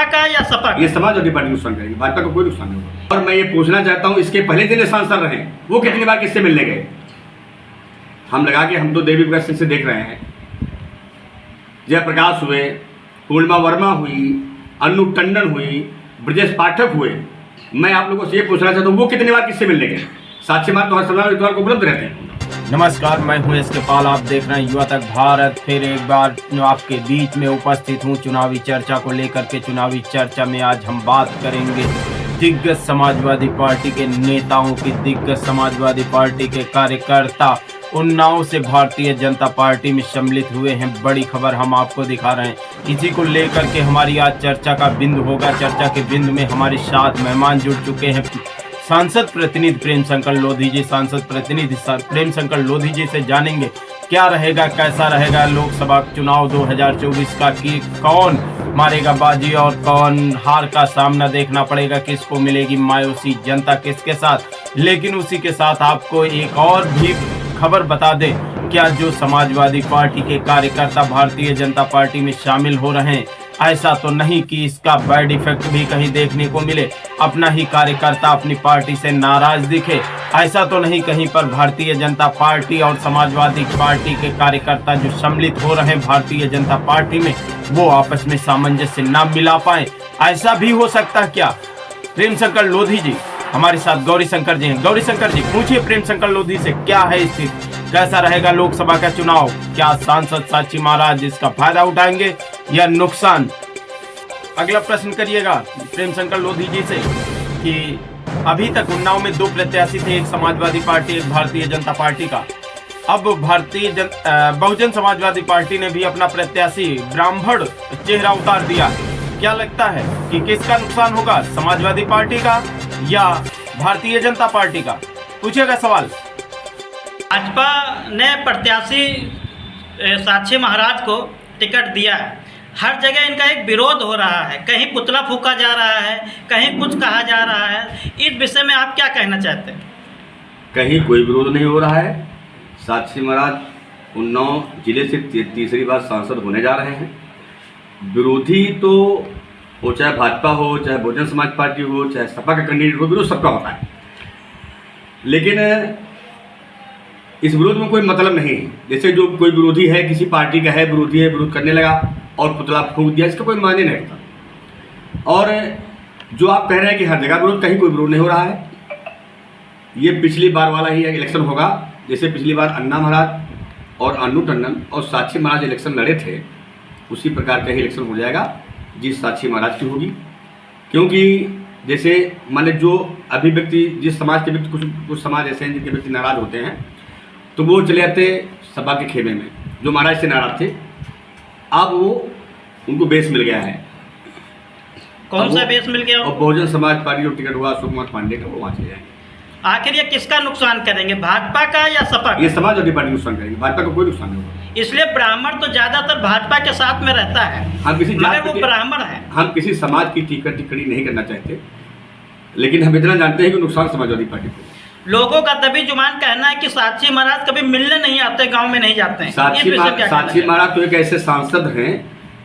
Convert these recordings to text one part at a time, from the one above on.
का या सपा का? ये समाजवादी पार्टी नुकसान करेगी, भाजपा को कोई नुकसान नहीं होगा। और मैं ये पूछना चाहता हूँ, इसके पहले दिन सांसद रहे वो कितनी बार किससे मिलने गए? हम लगा के हम तो देवी प्रकाश सिंह से देख रहे हैं, जयप्रकाश हुए, पूर्णिमा वर्मा हुई, अन्नू टंडन हुई, ब्रजेश पाठक हुए। मैं आप लोगों से ये पूछना चाहता हूँ वो कितनी बार किससे मिलने गए? साक्षी मार तो हर समय इतवार को उपलब्ध रहते हैं। नमस्कार, मैं हूं एस के पाल। आप देख रहे हैं युवा तक भारत। फिर एक बार आपके बीच में उपस्थित हूं चुनावी चर्चा को लेकर के। चुनावी चर्चा में आज हम बात करेंगे दिग्गज समाजवादी पार्टी के नेताओं की, दिग्गज समाजवादी पार्टी के कार्यकर्ता उन्नाव से भारतीय जनता पार्टी में सम्मिलित हुए हैं। बड़ी खबर हम आपको दिखा रहे हैं। इसी को लेकर के हमारी आज चर्चा का बिंदु होगा। चर्चा के बिंदु में हमारे साथ मेहमान जुड़ चुके हैं। सांसद प्रतिनिधि प्रेम शंकर लोधी जी, सांसद प्रतिनिधि प्रेम शंकर लोधी जी से जानेंगे क्या रहेगा, कैसा रहेगा लोकसभा चुनाव 2024 का, कि कौन मारेगा बाजी और कौन हार का सामना देखना पड़ेगा, किसको मिलेगी मायूसी, जनता किसके साथ। लेकिन उसी के साथ आपको एक और भी खबर बता दें, क्या जो समाजवादी पार्टी के कार्यकर्ता भारतीय जनता पार्टी में शामिल हो रहे हैं, ऐसा तो नहीं कि इसका बैड इफेक्ट भी कहीं देखने को मिले, अपना ही कार्यकर्ता अपनी पार्टी से नाराज दिखे। ऐसा तो नहीं कहीं पर भारतीय जनता पार्टी और समाजवादी पार्टी के कार्यकर्ता जो सम्मिलित हो रहे हैं भारतीय जनता पार्टी में, वो आपस में सामंजस्य ना मिला पाए। ऐसा भी हो सकता क्या? प्रेम शंकर लोधी जी हमारे साथ गौरी शंकर जी हैं। गौरी शंकर जी, पूछिए प्रेम शंकर लोधी से क्या है स्थिति, कैसा रहेगा लोकसभा का चुनाव? क्या सांसद साक्षी महाराज इसका फायदा उठाएंगे या नुकसान? अगला प्रश्न करिएगा प्रेम शंकर लोधी जी से कि अभी तक उन्नाव में 2 प्रत्याशी थे, एक समाजवादी पार्टी, एक भारतीय जनता पार्टी का। अब बहुजन समाजवादी पार्टी ने भी अपना प्रत्याशी ब्राह्मण चेहरा उतार दिया। क्या लगता है कि किसका नुकसान होगा, समाजवादी पार्टी का या भारतीय जनता पार्टी का? पूछिएगा सवाल। भाजपा ने प्रत्याशी साक्षी महाराज को टिकट दिया है। हर जगह इनका एक विरोध हो रहा है, कहीं पुतला फूका जा रहा है, कहीं कुछ कहा जा रहा है। इस विषय में आप क्या कहना चाहते हैं? कहीं कोई विरोध नहीं हो रहा है। साक्षी महाराज उन्नाव जिले से तीसरी बार सांसद होने जा रहे हैं। विरोधी तो वो चाहे भाजपा हो, चाहे बहुजन समाज पार्टी हो, चाहे सपा का कैंडिडेट हो, विरोध सबका होता है। लेकिन इस विरोध में कोई मतलब नहीं है। जैसे जो कोई विरोधी है, किसी पार्टी का है, विरोधी है, विरोध करने लगा और पुतला फूंक दिया, इसका कोई मायने नहीं रखता। और जो आप कह रहे हैं कि हर जगह विरोध, कहीं कोई विरोध नहीं हो रहा है। ये पिछली बार वाला ही इलेक्शन होगा। जैसे पिछली बार अन्ना महाराज और अन्नू टंडन और साक्षी महाराज इलेक्शन लड़े थे, उसी प्रकार का ही इलेक्शन हो जाएगा। जीत साक्षी महाराज की होगी, क्योंकि जैसे मान जो अभी व्यक्ति, जिस समाज के व्यक्ति, कुछ समाज ऐसे हैं जिनके व्यक्ति नाराज होते हैं, तो वो चले जाते सपा के खेमे में। जो महाराज से नाराज थे, अब वो उनको बेस मिल गया है। कौन सा बेस मिल गया? और बहुजन समाज पार्टी जो टिकट हुआ अशोक कुमार पांडे का, वो वहाँ चले जाएंगे। आखिर ये किसका नुकसान करेंगे, भाजपा का या सपा का? ये समाजवादी पार्टी नुकसान करेगी, भाजपा को कोई नुकसान नहीं होगा। इसलिए ब्राह्मण तो ज्यादातर भाजपा के साथ में रहता है, मगर वो ब्राह्मण है। हम किसी समाज की टिप्पणी नहीं करना चाहते, लेकिन हम इतना जानते हैं कि नुकसान समाजवादी पार्टी को। लोगों का दबी जुबान कहना है कि साक्षी महाराज कभी मिलने नहीं आते, गांव में नहीं जाते हैं। साक्षी महाराज तो एक ऐसे सांसद हैं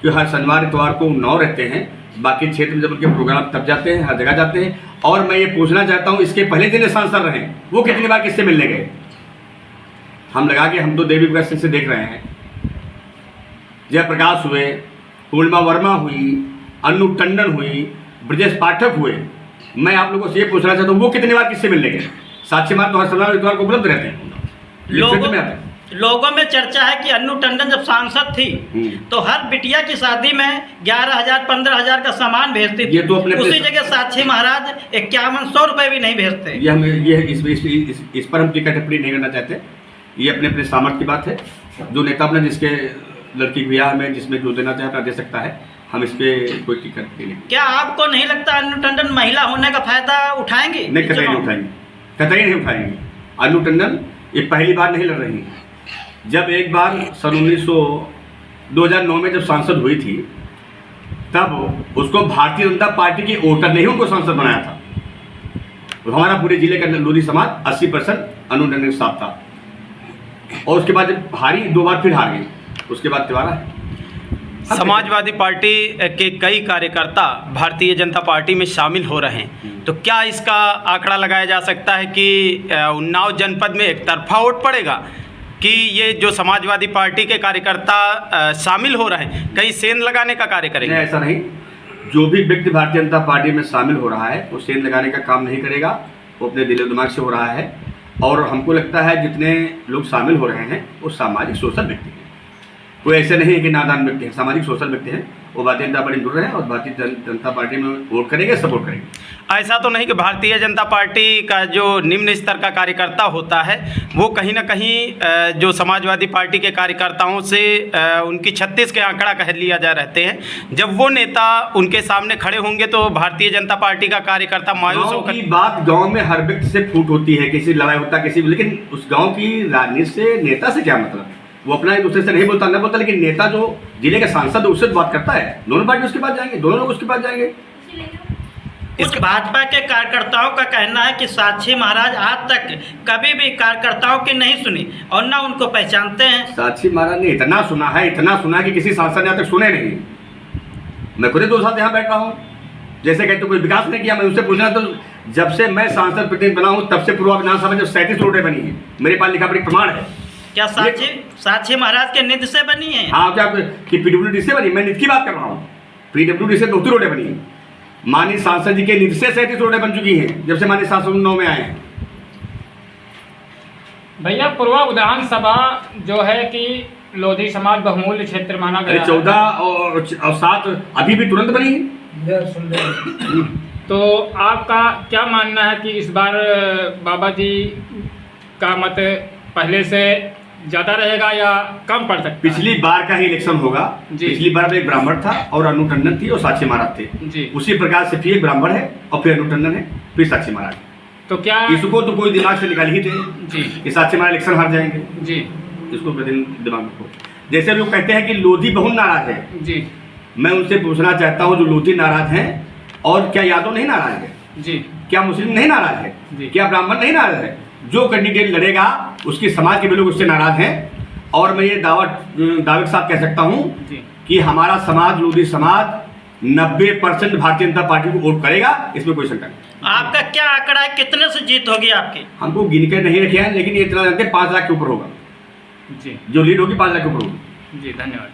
जो हर शनिवार इतवार को उन्नाव रहते हैं। बाकी क्षेत्र में जब उनके प्रोग्राम तब जाते हैं, हर जगह जाते हैं। और मैं ये पूछना चाहता हूँ, इसके पहले दिन सांसद रहे वो कितनी बार किससे मिलने गए? हम लगा के हम तो देवी प्रकाश सिंह से देख रहे हैं, जयप्रकाश हुए, पूर्णिमा वर्मा हुई, अन्नू टंडन हुई, ब्रजेश पाठक हुए। मैं आप लोगों से ये पूछना चाहता हूँ वो कितनी बार किससे मिलने गए? साक्षी मार तो हर समय इतवार को उपलब्ध रहते हैं। लोगों में चर्चा है कि अन्नू टंडन जब सांसद थी तो हर बिटिया की शादी में 11,000 15,000 का सामान भेजती थी। तो उसी जगह साक्षी महाराज 5100 रुपये भी नहीं भेजते। इस पर हम टिकट टिप्पणी नहीं करना चाहते। ये अपने अपने सामर्थ्य की बात है। जो नेता अपने जिसके लड़की के ब्याह में जिसमें जो देना चाहता दे सकता है। हम इस पर कोई टिकट नहीं। क्या आपको नहीं लगता अन्नू टंडन महिला होने का फायदा उठाएंगे? नहीं, कतई नहीं उठाएंगे, कतई नहीं उठाएंगे। अन्नू टंडन ये पहली बार नहीं लड़ रही है। जब एक बार सन 2009 में जब सांसद हुई थी, तब उसको भारतीय जनता पार्टी की वोटर ने ही उनको सांसद बनाया था। हमारा पूरे जिले का लोधी समाज 80% अन्नू टंडन के साथ था। और उसके बाद जब हारी, 2 बार फिर हार गई, उसके बाद तिवारा है। समाजवादी पार्टी के कई कार्यकर्ता भारतीय जनता पार्टी में शामिल हो रहे हैं, तो क्या इसका आंकड़ा लगाया जा सकता है कि उन्नाव जनपद में एक तरफा वोट पड़ेगा, कि ये जो समाजवादी पार्टी के कार्यकर्ता शामिल हो रहे हैं कहीं सेंध लगाने का कार्य करेंगे? नहीं, ऐसा नहीं। जो भी व्यक्ति भारतीय जनता पार्टी में शामिल हो रहा है वो सेंध लगाने का काम नहीं करेगा, वो अपने दिलो दिमाग से हो रहा है। और हमको लगता है जितने लोग शामिल हो रहे हैं वो सामाजिक सोशल व्यक्ति हैं, कोई ऐसे नहीं है कि नादान व्यक्ति हैं, सामाजिक सोशल व्यक्ति हैं। वो भारतीय जनता पार्टी में जुड़ रहे हैं और भारतीय जनता पार्टी में वोट करेंगे, सपोर्ट करेंगे। ऐसा तो नहीं कि भारतीय जनता पार्टी का जो निम्न स्तर का कार्यकर्ता होता है वो कहीं ना कहीं जो समाजवादी पार्टी के कार्यकर्ताओं से उनकी 36 के आंकड़ा कह लिया जा रहते हैं, जब वो नेता उनके सामने खड़े होंगे तो भारतीय जनता पार्टी का कार्यकर्ता मायूस गाँव होकर की बात गांव में हर व्यक्ति से फूट होती है, किसी लड़ाई होता है किसी, लेकिन उस गांव की राजनीति से नेता से क्या मतलब? वो अपना एक दूसरे से नहीं बोलता, लेकिन नेता जो जिले के सांसद है उससे बात करता है, दोनों पार्टी उसके पास जाएंगे, दोनों लोग उसके पास जाएंगे। कुछ भाजपा के कार्यकर्ताओं का कहना है कि साक्षी महाराज आज तक कभी भी कार्यकर्ताओं की नहीं सुनी और ना उनको पहचानते हैं। साक्षी महाराज ने इतना सुना है कि किसी सांसद ने आज तक सुने नहीं। मैं खुद 2 साल यहाँ बैठ रहा हूँ, जैसे कहते कोई विकास नहीं किया, मैं उससे पूछना तो जब से मैं सांसद प्रतिनिधि बना हूँ तब से पूर्व विधानसभा में 37 रोडें बनी है, मेरे पास लिखा पढ़ी प्रमाण है। क्या साक्षी महाराज के निधि से बनी है? हाँ, क्या कि पीडब्ल्यूडी से बनी? मैं निधि की बात कर रहा हूँ। पीडब्ल्यूडी से 2 रोडें बनी है, माननीय सांसद जी के निधि से 37 रोडें बन चुकी हैं जब से माननीय सांसद 9 में आए हैं। भैया पूर्व विधानसभा जो है कि लोधी समाज बहुमूल्य क्षेत्र माना गया है। 14 और 7 अभी भी तुरंत बनी है। तो आपका क्या मानना है कि इस बार बाबा जी का मत पहले से ज़्यादा रहेगा या कम पड़ सकता है? पिछली बार का ही इलेक्शन होगा। जी। पिछली बार एक ब्राह्मण था और अनु टंडन थी और साक्षी महाराज थे जी। उसी प्रकार से फिर एक ब्राह्मण है और फिर अनु टंडन है, फिर साक्षी महाराज। तो क्या इसको तो कोई दिमाग से निकाल ही थे जी कि साक्षी महाराज इलेक्शन हार जाएंगे। जी इसको दिमाग में रखो। जैसे लोग कहते हैं कि लोधी बहुत नाराज है, जी मैं उनसे पूछना चाहता हूँ जो लोधी नाराज हैं और क्या यादव नहीं नाराज है? जी क्या मुस्लिम नहीं नाराज है? जी। क्या ब्राह्मण नहीं नाराज है? जो कैंडिडेट लड़ेगा उसकी समाज के भी लोग उससे नाराज हैं। और मैं ये दावे के साथ कह सकता हूँ जी कि हमारा समाज, लोधी समाज 90% भारतीय जनता पार्टी को वोट करेगा, इसमें कोई शंका नहीं। आपका क्या आंकड़ा है, कितने से जीत होगी आपकी? हमको गिन के नहीं रखे हैं, लेकिन ये इतना जानते हैं 5 लाख के ऊपर होगा। जी जो लीड होगी 5 लाख के ऊपर होगी। जी, धन्यवाद।